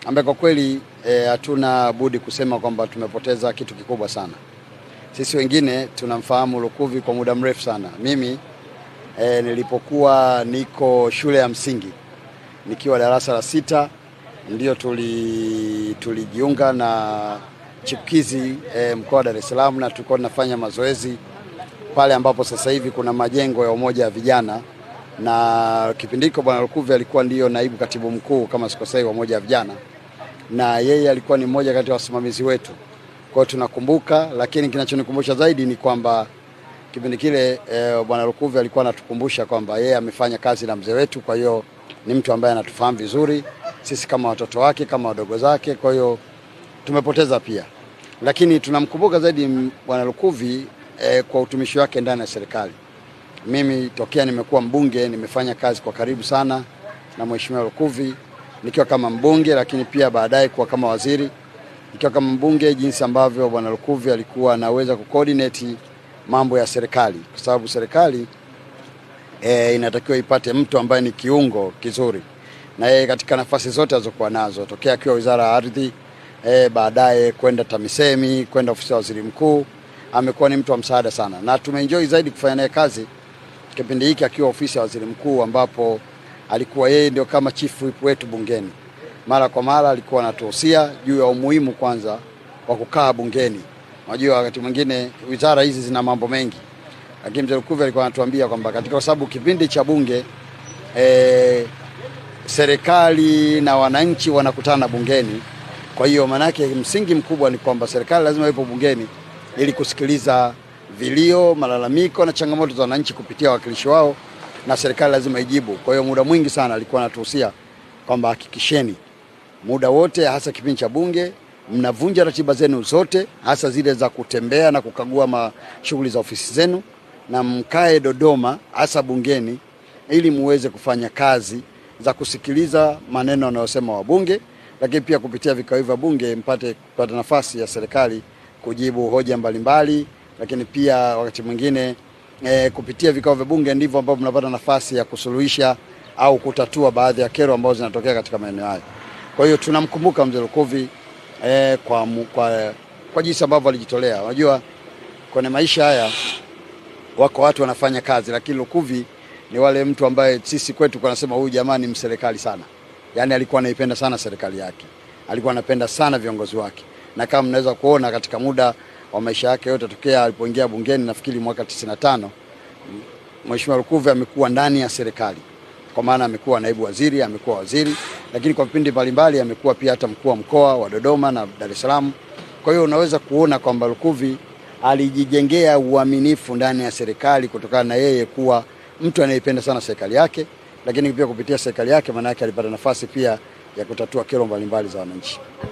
ambaye kwa kweli hatuna budi kusema kwamba tumepoteza kitu kikubwa sana. Sisi wengine tunamfahamu Lukuvi kwa muda mrefu sana. Mimi nilipokuwa niko shule ya msingi nikiwa darasa la 6 ndio tulijiunga na chipukizi mkoa wa Dar es Salaam, na tulikuwa tunafanya mazoezi pale ambapo sasa hivi kuna majengo ya umoja wa vijana, na kipindi hicho bwana Lukuvi alikuwa ndiyo naibu katibu mkuu kama sikosei wa umoja wa vijana, na yeye alikuwa ni mmoja kati ya wasimamizi wetu. Kwa hiyo tunakumbuka, lakini kinachonikumbusha zaidi ni kwamba kipindi kile bwana Lukuvi alikuwa anatukumbusha kwamba yeye amefanya kazi na mzee wetu, kwa hiyo ni mtu ambaye anatufahamu vizuri sisi kama watoto wake, kama wadogo zake. Kwa hiyo tumepoteza pia, lakini tunamkumbuka zaidi bwana Lukuvi kwa utumishi wake ndani ya serikali. Mimi tokea nimekuwa mbunge nimefanya kazi kwa karibu sana na mheshimiwa Lukuvi, nikiwa kama mbunge, lakini pia baadaye kuwa kama waziri. Nikiwa kama mbunge, jinsi ambavyo bwana Lukuvi alikuwa anaweza kucoordinate mambo ya serikali, kwa sababu serikali inatakiwa ipate mtu ambaye ni kiungo kizuri, na yeye katika nafasi zote alizokuwa nazo tokea akiwa wizara ya ardhi, baadaye kwenda TAMISEMI, kwenda ofisi ya waziri mkuu, amekuwa ni mtu wa msaada sana, na tumeenjoy zaidi kufanya naye kazi kipindi hiki akiwa ofisi ya waziri mkuu, ambapo alikuwa yeye ndio kama chief whip wetu bungeni. Mara kwa mara alikuwa anatuhusia juu ya umuhimu kwanza wa kukaa bungeni. Unajua wakati mwingine wizara hizi zina mambo mengi, lakini mzee Lukuvi alikuwa anatuambia kwamba katika sababu kipindi cha bunge serikali na wananchi wanakutana bungeni. Kwa hiyo manake msingi mkubwa ni kwamba serikali lazima ipo bungeni ili kusikiliza vilio, malalamiko na changamoto za wananchi kupitia wawakilishi wao, na serikali lazima ijibu. Kwa hiyo muda mwingi sana alikuwa anatuhusia kwamba hakikisheni muda wote, hasa kipindi cha bunge, mnavunja ratiba zenu zote, hasa zile za kutembea na kukagua shughuli za ofisi zenu, na mkae Dodoma hasa bungeni ili muweze kufanya kazi za kusikiliza maneno yanayosema wabunge, lakini pia kupitia vikao vya bunge mpate kupata nafasi ya serikali kujibu hoja mbalimbali, lakini pia wakati mwingine kupitia vikao vya bunge ndivyo ambapo mnapata nafasi ya kusuluhisha au kutatua baadhi ya kero ambazo zinatokea katika maeneo hayo. Kwa hiyo tunamkumbuka mzee Lukuvi kwa jinsi ambavyo alijitolea. Unajua kwenye maisha haya wako watu wanafanya kazi, lakini Lukuvi ni wale mtu ambaye sisi kwetu tunasema huyu jamaa ni mserikali sana. Yaani alikuwa anaipenda sana serikali yake, alikuwa anapenda sana viongozi wake, na kama mnaweza kuona katika muda wa maisha yake yote tokea alipoingia bungeni, nafikiri mwaka 95, mheshimiwa Lukuvi amekuwa ndani ya serikali, kwa maana amekuwa naibu waziri, amekuwa waziri, lakini kwa vipindi mbalimbali amekuwa pia hata mkuu wa mkoa wa Dodoma na Dar es Salaam. Kwa hiyo unaweza kuona kwamba Lukuvi alijijengea uaminifu ndani ya serikali kutokana na yeye kuwa mtu anayependa sana serikali yake, lakini pia kupitia serikali yake maana yake alipata nafasi pia ya kutatua kero mbalimbali za wananchi.